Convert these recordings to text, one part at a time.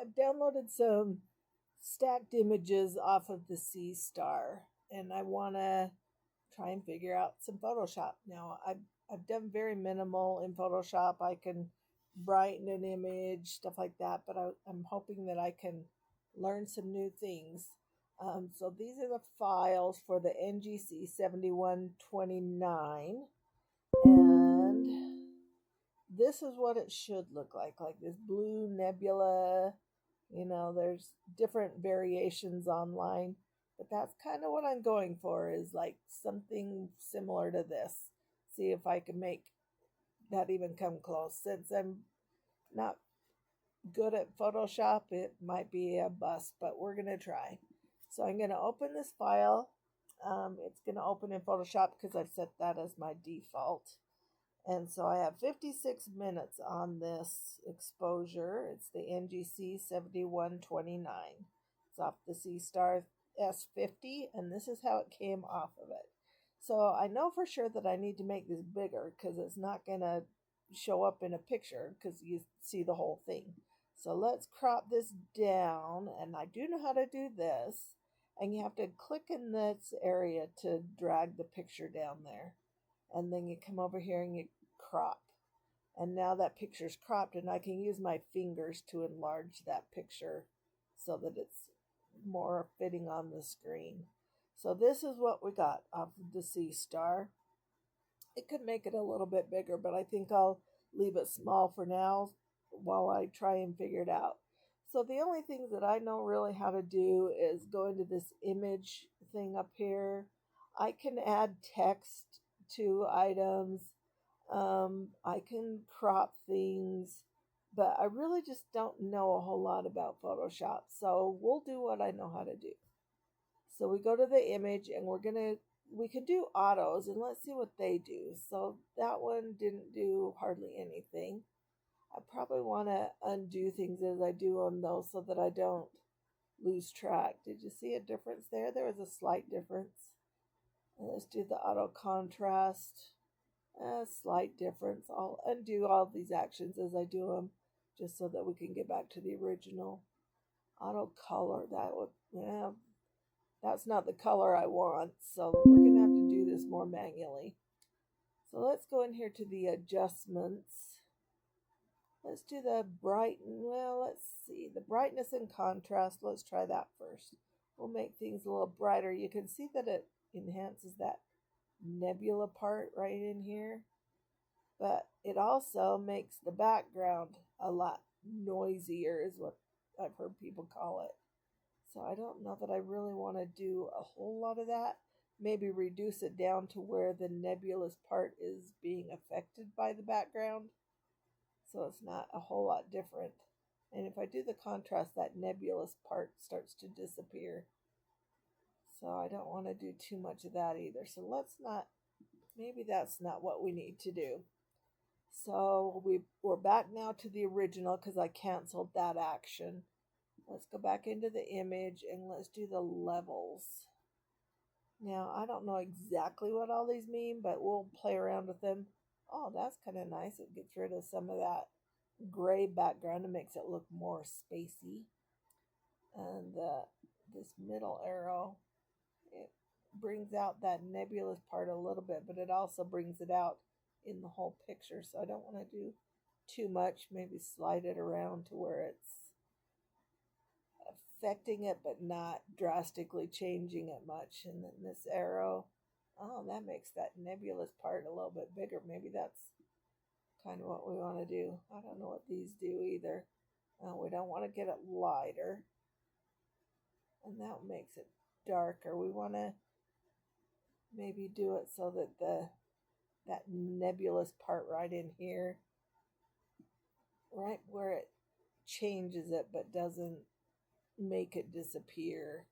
I've downloaded some stacked images off of the Seestar, and I want to try and figure out some Photoshop. Now, I've done very minimal in Photoshop. I can brighten an image, stuff like that, but I'm hoping that I can learn some new things. So these are the files for the NGC 7129, and this is what it should look like this blue nebula. There's different variations online, but that's kind of what I'm going for, is like something similar to this. See if I can make that even come close. Since I'm not good at Photoshop, it might be a bust, but we're going to try. So I'm going to open this file. It's going to open in Photoshop because I've set that as my default. And so I have 56 minutes on this exposure. It's the NGC 7129. It's off the Seestar S50, and this is how it came off of it. So I know for sure that I need to make this bigger because it's not going to show up in a picture because you see the whole thing. So let's crop this down, and I do know how to do this. And you have to click in this area to drag the picture down there. And then you come over here and you crop. And now that picture's cropped, and I can use my fingers to enlarge that picture so that it's more fitting on the screen. So this is what we got off of the Seestar. It could make it a little bit bigger, but I think I'll leave it small for now while I try and figure it out. So the only things that I know really how to do is go into this image thing up here. I can add text to items. I can crop things, but I really just don't know a whole lot about Photoshop. So we'll do what I know how to do. So we go to the image, and we can do autos, and let's see what they do. So that one didn't do hardly anything. I probably want to undo things as I do on those so that I don't lose track. Did you see a difference there? There was a slight difference. And let's do the auto contrast. A slight difference. I'll undo all these actions as I do them just so that we can get back to the original. Auto color, that's not the color I want, so we're going to have to do this more manually. So let's go in here to the adjustments. Let's do the let's see, the brightness and contrast. Let's try that first. We'll make things a little brighter. You can see that it enhances that nebula part right in here, but it also makes the background a lot noisier, is what I've heard people call it. So I don't know that I really want to do a whole lot of that. Maybe reduce it down to where the nebulous part is being affected by the background, so it's not a whole lot different. And if I do the contrast, that nebulous part starts to disappear. So I don't want to do too much of that either. So maybe that's not what we need to do. So we're back now to the original because I canceled that action. Let's go back into the image and let's do the levels. Now, I don't know exactly what all these mean, but we'll play around with them. Oh, that's kind of nice. It gets rid of some of that gray background and makes it look more spacey. And this middle arrow, it brings out that nebulous part a little bit, but it also brings it out in the whole picture. So I don't want to do too much. Maybe slide it around to where it's affecting it but not drastically changing it much. And then this arrow, oh, that makes that nebulous part a little bit bigger. Maybe that's kind of what we want to do. I don't know what these do either. We don't want to get it lighter, and that makes it darker. We want to maybe do it so that that nebulous part right in here, right where it changes it but doesn't make it disappear.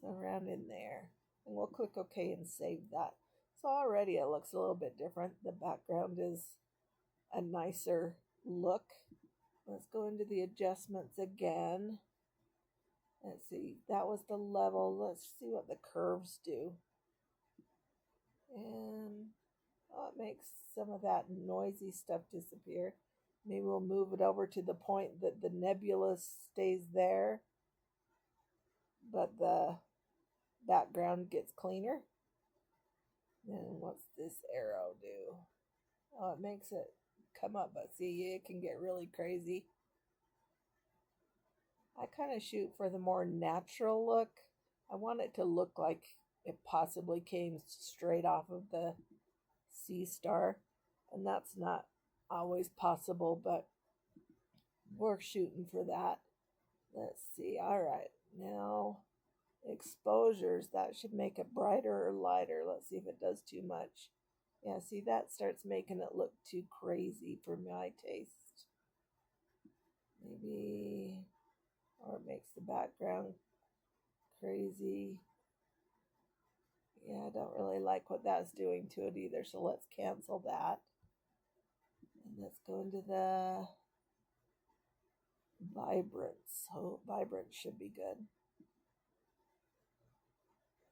So around in there. And we'll click OK and save that. So already it looks a little bit different. The background is a nicer look. Let's go into the adjustments again. Let's see, that was the level. Let's see what the curves do. And it makes some of that noisy stuff disappear. Maybe we'll move it over to the point that the nebula stays there, but the background gets cleaner. Then what's this arrow do? Oh, it makes it come up, but see, it can get really crazy. I kind of shoot for the more natural look. I want it to look like it possibly came straight off of the Seestar, and that's not always possible, but we're shooting for that. Let's see. All right, now exposures, that should make it brighter or lighter. Let's see if it does too much. Yeah, see, that starts making it look too crazy for my taste. Maybe, or it makes the background crazy. Yeah, I don't really like what that's doing to it either, so let's cancel that. And let's go into the vibrance. Oh, vibrance should be good.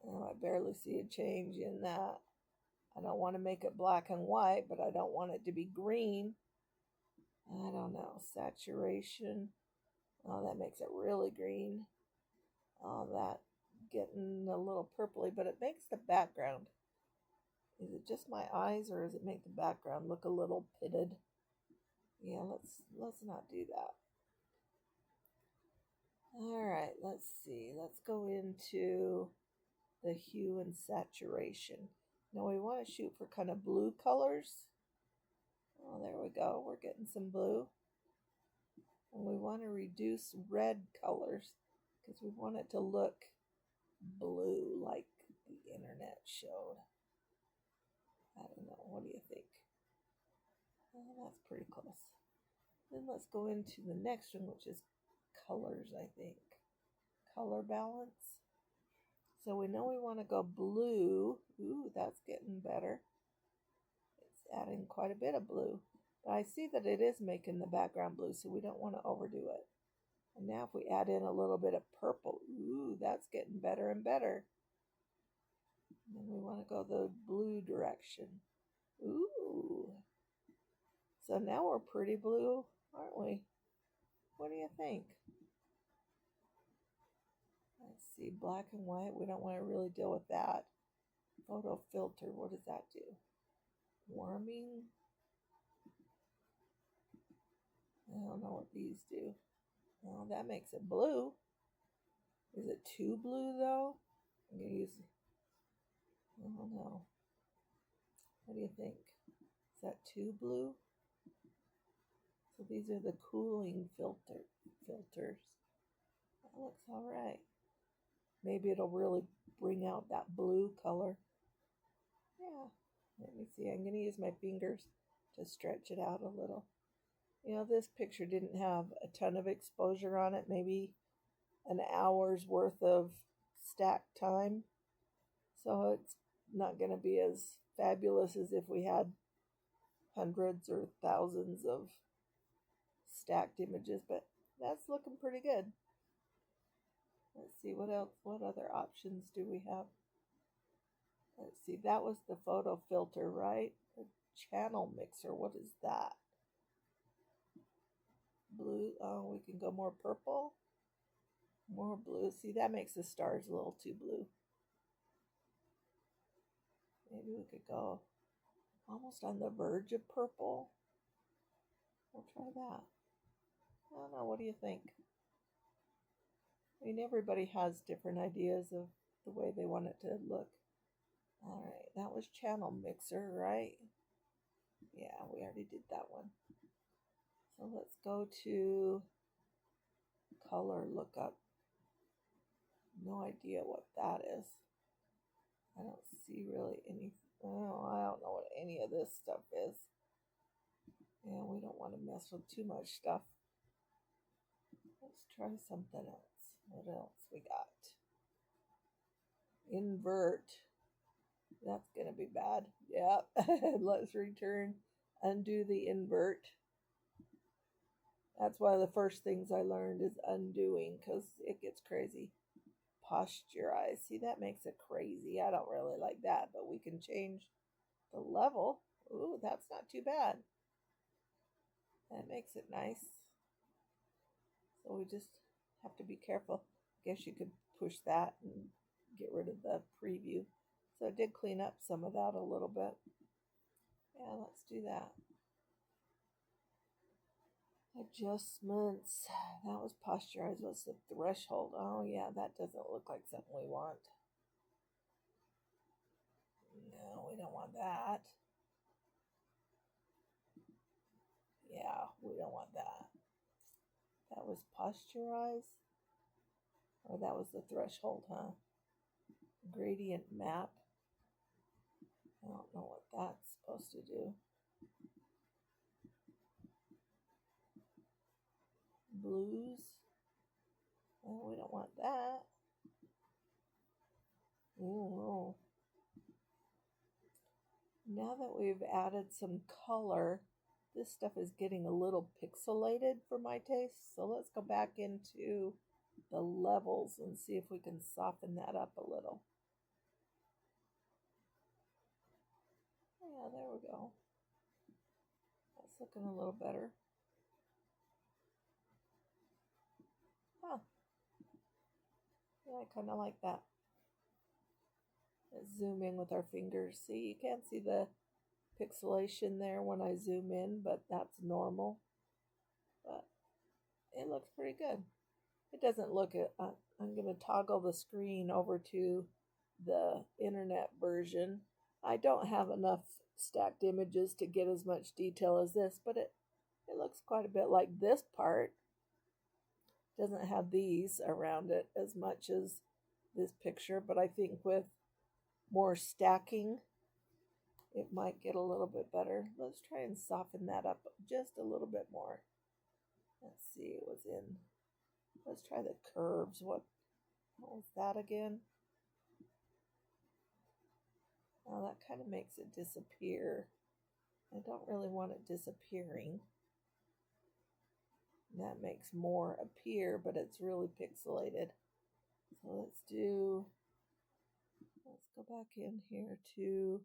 Oh, I barely see a change in that. I don't want to make it black and white, but I don't want it to be green. I don't know. Saturation. Oh, that makes it really green. Oh, that getting a little purpley, but it makes the background. Is it just my eyes, or does it make the background look a little pitted? Yeah, let's not do that. All right, let's see. Let's go into the hue and saturation. Now we want to shoot for kind of blue colors. Oh, there we go. We're getting some blue. And we want to reduce red colors because we want it to look blue like the internet showed. I don't know. What do you think? Oh, that's pretty close. Then let's go into the next one, which is colors, I think. Color balance. So we know we want to go blue. Ooh, that's getting better. It's adding quite a bit of blue. But I see that it is making the background blue, so we don't want to overdo it. And now if we add in a little bit of purple, ooh, that's getting better and better. And then we want to go the blue direction. Ooh. So now we're pretty blue, aren't we? What do you think? Let's see, black and white. We don't want to really deal with that. Photo filter, what does that do? Warming? I don't know what these do. Well, that makes it blue. Is it too blue though? I'm going to use, I don't know. What do you think? Is that too blue? So these are the cooling filters. That looks all right. Maybe it'll really bring out that blue color. Yeah, let me see. I'm going to use my fingers to stretch it out a little. You know, this picture didn't have a ton of exposure on it, maybe an hour's worth of stack time. So it's not going to be as fabulous as if we had hundreds or thousands of stacked images, but that's looking pretty good. Let's see what else, what other options do we have? Let's see, that was the photo filter, right? The channel mixer, what is that? Blue, oh, we can go more purple. More blue. See, that makes the stars a little too blue. Maybe we could go almost on the verge of purple. We'll try that. I don't know, what do you think? I mean, everybody has different ideas of the way they want it to look. All right, that was channel mixer, right? Yeah, we already did that one. So let's go to color lookup. No idea what that is. I don't see really any, oh, I don't know what any of this stuff is. Yeah, we don't want to mess with too much stuff. Let's try something else. What else we got? Invert. That's going to be bad. Yep. Let's return, undo the invert. That's one of the first things I learned is undoing because it gets crazy. Posturize. See, that makes it crazy. I don't really like that, but we can change the level. Ooh, that's not too bad. That makes it nice. So we just have to be careful. I guess you could push that and get rid of the preview. So I did clean up some of that a little bit. Yeah, let's do that. Adjustments. That was posturized. What's the threshold? Oh, yeah, that doesn't look like something we want. No, we don't want that. Yeah, we don't want that. That was posturized? Or that was the threshold, huh? Gradient map. I don't know what that's supposed to do. Blues. Oh, we don't want that. Ooh. Now that we've added some color, this stuff is getting a little pixelated for my taste. So let's go back into the levels and see if we can soften that up a little. Yeah, there we go. That's looking a little better. Huh. Yeah, I kind of like that. Let's zoom in with our fingers. See, you can't see the pixelation there when I zoom in, but that's normal. But it looks pretty good. It doesn't look it. I'm going to toggle the screen over to the internet version. I don't have enough stacked images to get as much detail as this, but it looks quite a bit like this part. Doesn't have these around it as much as this picture, but I think with more stacking, it might get a little bit better. Let's try and soften that up just a little bit more. Let's see what's in. Let's try the curves. What was that again? Now that kind of makes it disappear. I don't really want it disappearing. That makes more appear, but it's really pixelated. So let's go back in here to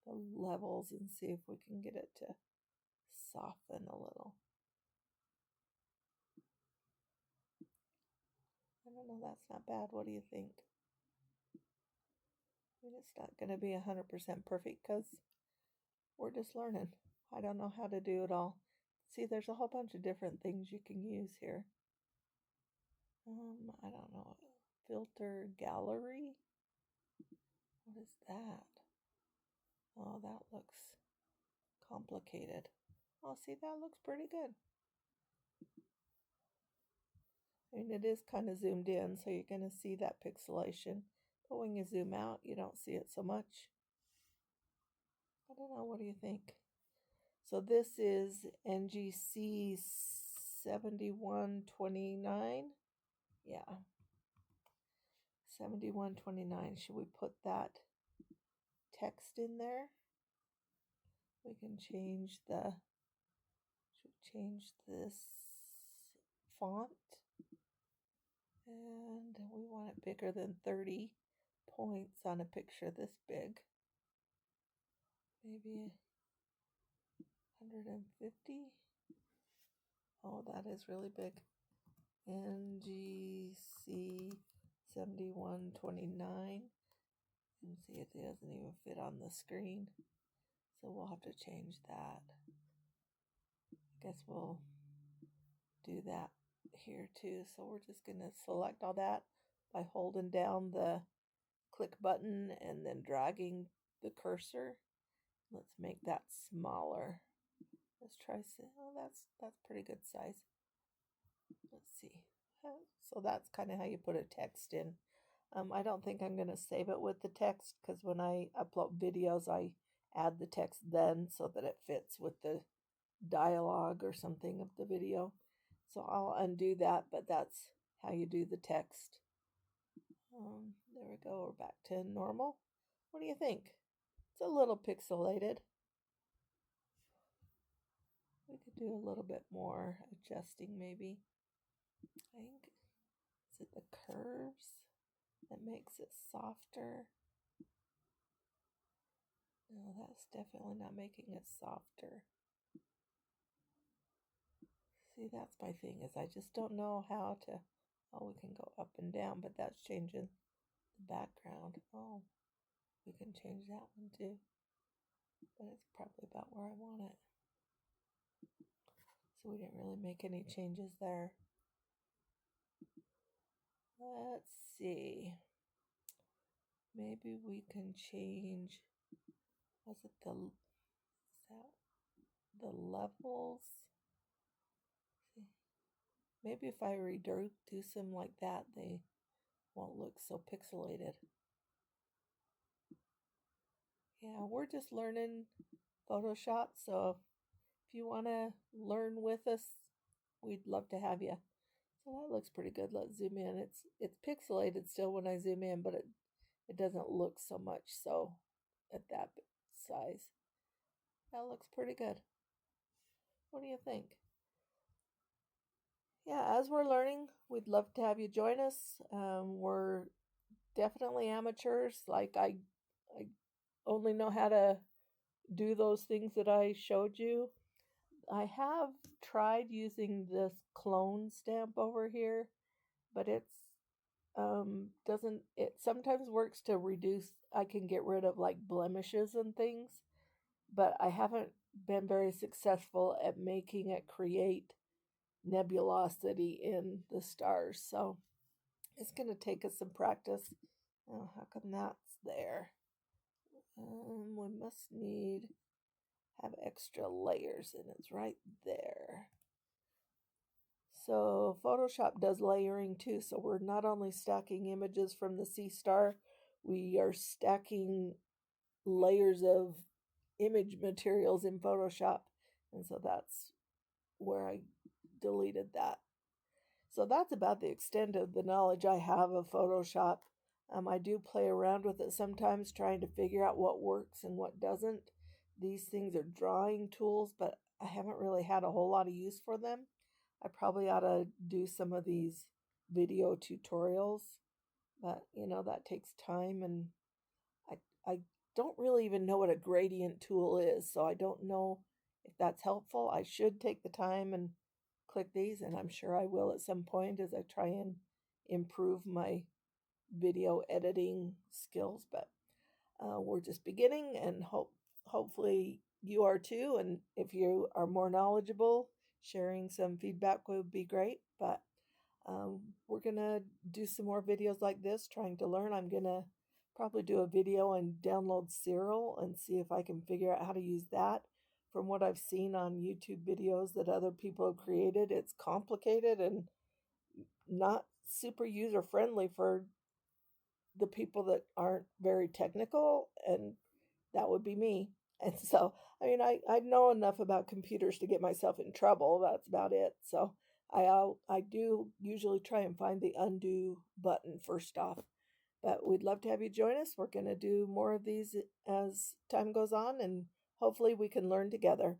the levels and see if we can get it to soften a little. I don't know, that's not bad. What do you think? I mean, it's not going to be 100% perfect because we're just learning. I don't know how to do it all. See, there's a whole bunch of different things you can use here. I don't know. Filter gallery? What is that? Oh, that looks complicated. Oh, see, that looks pretty good. I mean, it is kind of zoomed in, so you're going to see that pixelation. But when you zoom out, you don't see it so much. I don't know. What do you think? So this is NGC 7129. Yeah. 7129. Should we put that text in there? We can change this font. And we want it bigger than 30 points on a picture this big. Maybe 150. Oh, that is really big. NGC 7129. And see, it doesn't even fit on the screen. So we'll have to change that. I guess we'll do that here too. So we're just going to select all that by holding down the click button and then dragging the cursor. Let's make that smaller. Let's try. Oh, that's pretty good size. Let's see. So that's kind of how you put a text in. I don't think I'm going to save it with the text because when I upload videos, I add the text then so that it fits with the dialogue or something of the video. So I'll undo that, but that's how you do the text. There we go. We're back to normal. What do you think? It's a little pixelated. We could do a little bit more adjusting maybe. I think, is it the curves that makes it softer? No, that's definitely not making it softer. See, that's my thing is I just don't know how to. Oh, we can go up and down, but that's changing the background. Oh, we can change that one too, but it's probably about where I want it. So we didn't really make any changes there. Let's see. Maybe we can change. Was it the levels? Maybe if I reduce them like that, they won't look so pixelated. Yeah, we're just learning Photoshop, so if you want to learn with us, we'd love to have you. So that looks pretty good. Let's zoom in. It's pixelated still when I zoom in, but it doesn't look so much so at that size. That looks pretty good. What do you think? Yeah, as we're learning, we'd love to have you join us. We're definitely amateurs. Like I only know how to do those things that I showed you. I have tried using this clone stamp over here, but it's doesn't it sometimes works to reduce. I can get rid of like blemishes and things, but I haven't been very successful at making it create nebulosity in the stars. So it's going to take us some practice. Oh, how come that's there? We must have extra layers, and it's right there. So Photoshop does layering too. So we're not only stacking images from the Seestar, we are stacking layers of image materials in Photoshop. And so that's where I deleted that. So that's about the extent of the knowledge I have of Photoshop. I do play around with it sometimes, trying to figure out what works and what doesn't. These things are drawing tools, but I haven't really had a whole lot of use for them. I probably ought to do some of these video tutorials, but that takes time, and I don't really even know what a gradient tool is, so I don't know if that's helpful. I should take the time and click these, and I'm sure I will at some point as I try and improve my video editing skills, but we're just beginning, and hopefully you are too. And if you are more knowledgeable, sharing some feedback would be great. But we're gonna do some more videos like this, trying to learn. I'm gonna probably do a video and download Siril and see if I can figure out how to use that. From what I've seen on YouTube videos that other people have created, it's complicated and not super user friendly for the people that aren't very technical, and that would be me. And so, I mean, I know enough about computers to get myself in trouble. That's about it. So I do usually try and find the undo button first off. But we'd love to have you join us. We're going to do more of these as time goes on, and hopefully we can learn together.